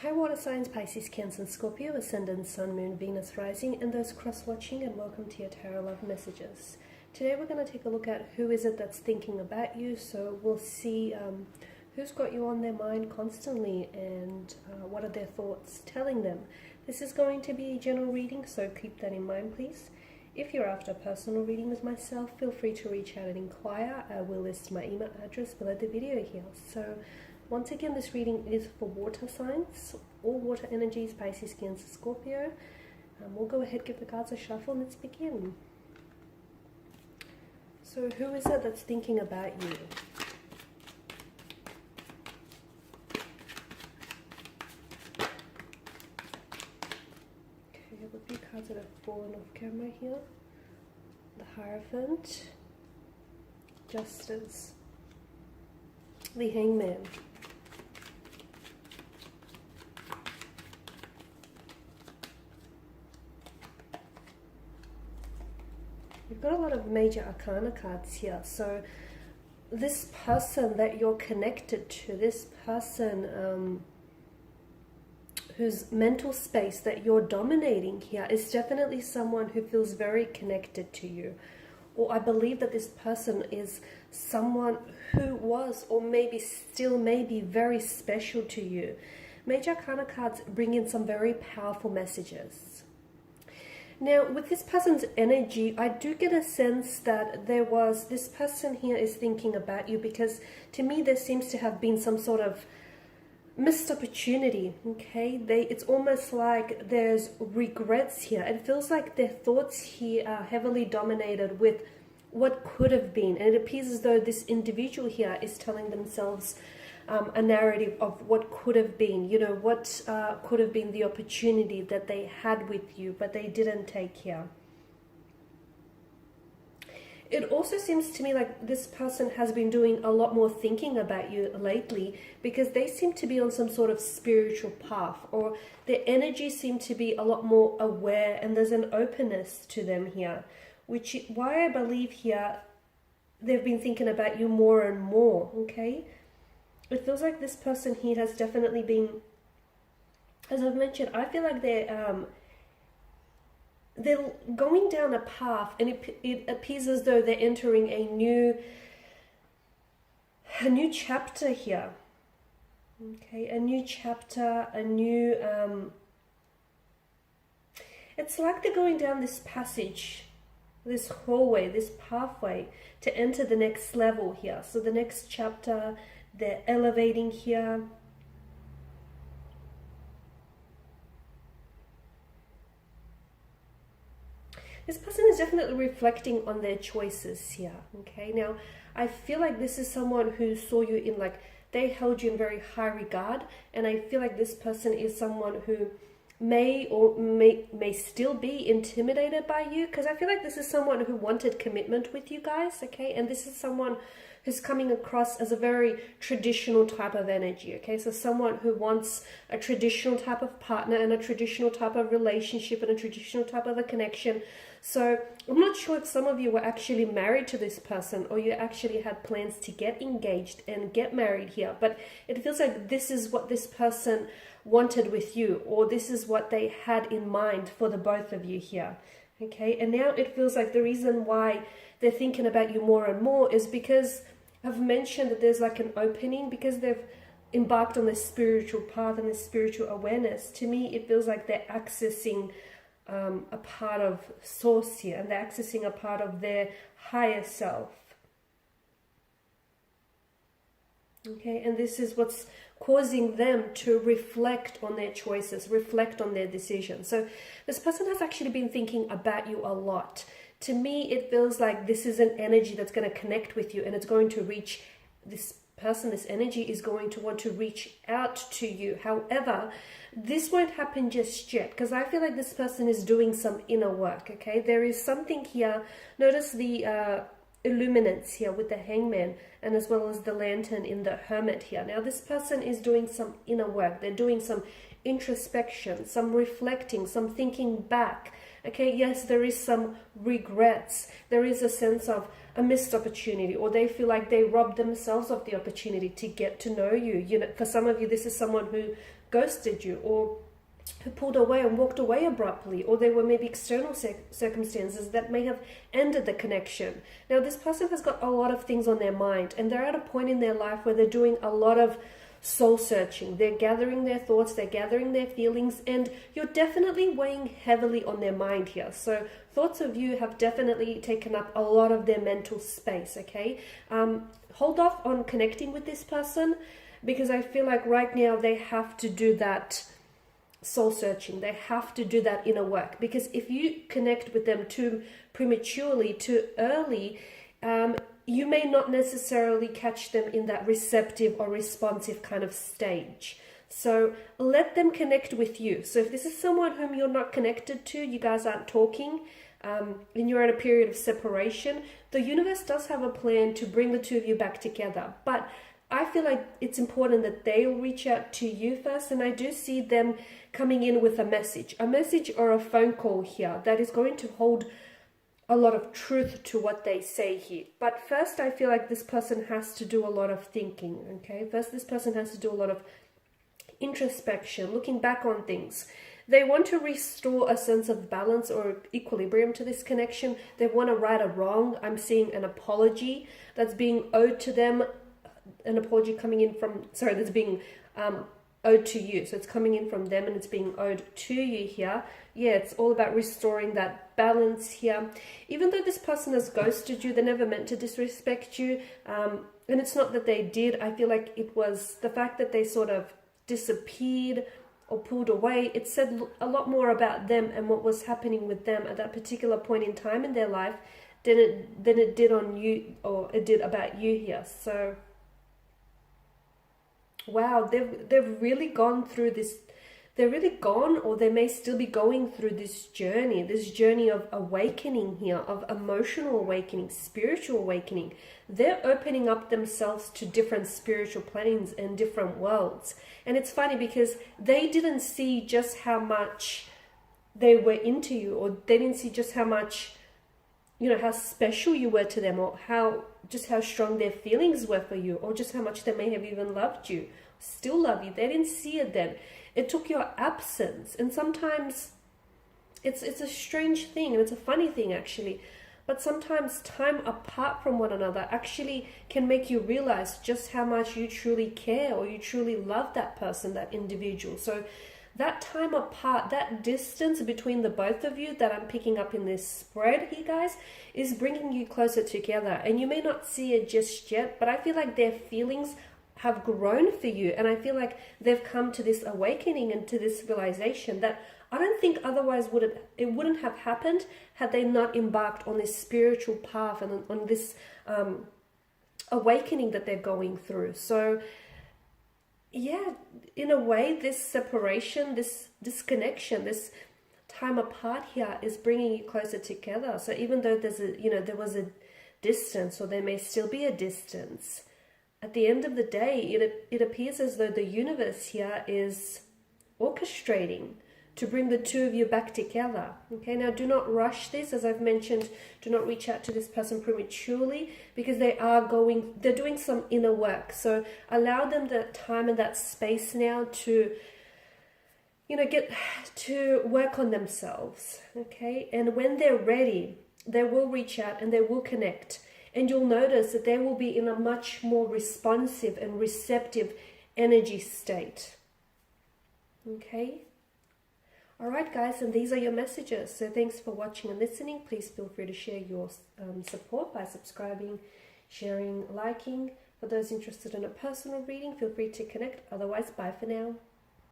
Hi water signs, Pisces, Cancer and Scorpio, Ascendant, Sun, Moon, Venus, Rising, and those cross-watching, and welcome to your Tarot Love Messages. Today we're going to take a look at who is it that's thinking about you, so we'll see who's got you on their mind constantly and what are their thoughts telling them. This is going to be a general reading, so keep that in mind please. If you're after a personal reading with myself, feel free to reach out and inquire. I will list my email address below the video here. So once again, this reading is for water signs, all water energies, Pisces, Cancer, Scorpio. We'll go ahead, give the cards a shuffle, and let's begin. So who is it that's thinking about you? Okay, I have a few cards that have fallen off camera here. The Hierophant, Justice, the Hangman. You've got a lot of major arcana cards here. So this person that you're connected to, this person whose mental space that you're dominating here is definitely someone who feels very connected to you. Or I believe that this person is someone who was or maybe still may be very special to you. Major arcana cards bring in some very powerful messages. Now, with this person's energy, I do get a sense that this person here is thinking about you, because to me there seems to have been some sort of missed opportunity, okay? It's almost like there's regrets here. It feels like their thoughts here are heavily dominated with what could have been. And it appears as though this individual here is telling themselves a narrative of what could have been, you know, what could have been the opportunity that they had with you, but they didn't take here. It also seems to me like this person has been doing a lot more thinking about you lately, because they seem to be on some sort of spiritual path, or their energy seems to be a lot more aware, and there's an openness to them here, which is why I believe here they've been thinking about you more and more, okay? It feels like this person here has definitely been, as I've mentioned, I feel like they're going down a path, and it appears as though they're entering a new chapter here. Okay, a new chapter, a new it's like they're going down this passage, this hallway, this pathway to enter the next level here. So the next chapter, they're elevating here. This person is definitely reflecting on their choices here, okay? Now, I feel like this is someone who saw you in, like, they held you in very high regard, and I feel like this person is someone who may still be intimidated by you, because I feel like this is someone who wanted commitment with you guys, okay? And this is someone who's coming across as a very traditional type of energy, okay? So someone who wants a traditional type of partner and a traditional type of relationship and a traditional type of a connection. So I'm not sure if some of you were actually married to this person, or you actually had plans to get engaged and get married here, but it feels like this is what this person wanted with you, or this is what they had in mind for the both of you here, okay? And now it feels like the reason why they're thinking about you more and more is because I've mentioned that there's like an opening, because they've embarked on this spiritual path and this spiritual awareness. To me, it feels like they're accessing a part of source here, and they're accessing a part of their higher self. Okay, and this is what's causing them to reflect on their choices, reflect on their decisions. So this person has actually been thinking about you a lot. To me, it feels like this is an energy that's going to connect with you, and it's going to reach this person. This energy is going to want to reach out to you. However, this won't happen just yet, because I feel like this person is doing some inner work, okay? There is something here. Notice the illuminance here with the Hangman, and as well as the Lantern in the Hermit here. Now, this person is doing some inner work. They're doing some introspection, some reflecting, some thinking back. Okay, yes, there is some regrets. There is a sense of a missed opportunity, or they feel like they robbed themselves of the opportunity to get to know you. You know, for some of you, this is someone who ghosted you, or who pulled away and walked away abruptly, or there were maybe external circumstances that may have ended the connection. Now, this person has got a lot of things on their mind, and they're at a point in their life where they're doing a lot of soul searching. They're gathering their thoughts, they're gathering their feelings, and you're definitely weighing heavily on their mind here. So thoughts of you have definitely taken up a lot of their mental space, okay? Hold off on connecting with this person, because I feel like right now they have to do that soul searching. They have to do that inner work, because if you connect with them too prematurely, too early, you may not necessarily catch them in that receptive or responsive kind of stage. So let them connect with you. So if this is someone whom you're not connected to, you guys aren't talking, and you're in a period of separation, the universe does have a plan to bring the two of you back together. But I feel like it's important that they'll reach out to you first, and I do see them coming in with a message or a phone call here that is going to hold a lot of truth to what they say here. But first, I feel like this person has to do a lot of thinking, okay? First, this person has to do a lot of introspection, looking back on things. They want to restore a sense of balance or equilibrium to this connection. They want to right a wrong. I'm seeing an apology that's being owed to them, an apology coming in from, sorry, that's being owed to you. So it's coming in from them and it's being owed to you here. Yeah, it's all about restoring that balance here. Even though this person has ghosted you, they never meant to disrespect you. And it's not that they did. I feel like it was the fact that they sort of disappeared or pulled away. It said a lot more about them and what was happening with them at that particular point in time in their life than it did on you, or it did about you here. So wow, they've really gone through this. They're really gone, or they may still be going through this journey of awakening here, of emotional awakening, spiritual awakening. They're opening up themselves to different spiritual planes and different worlds. And it's funny because they didn't see just how much they were into you, or they didn't see just how much, you know, how special you were to them, or how strong their feelings were for you, or just how much they may have even loved you, still love you. They didn't see it then. It took your absence. And sometimes it's a strange thing, and it's a funny thing actually, but sometimes time apart from one another actually can make you realize just how much you truly care, or you truly love that person, that individual. So that time apart, that distance between the both of you that I'm picking up in this spread here, guys, is bringing you closer together. And you may not see it just yet, but I feel like their feelings have grown for you. And I feel like they've come to this awakening and to this realization that I don't think otherwise it wouldn't have happened had they not embarked on this spiritual path and on this awakening that they're going through. So yeah, in a way, this separation, this disconnection, this time apart here is bringing you closer together. So even though there was a distance, or there may still be a distance, at the end of the day, it appears as though the universe here is orchestrating to bring the two of you back together. Okay, now do not rush this. As I've mentioned, do not reach out to this person prematurely, because they're doing some inner work. So allow them that time and that space now to, get to work on themselves. Okay, and when they're ready, they will reach out and they will connect. And you'll notice that they will be in a much more responsive and receptive energy state. Okay? Alright guys, and these are your messages. So thanks for watching and listening. Please feel free to share your support by subscribing, sharing, liking. For those interested in a personal reading, feel free to connect. Otherwise, bye for now.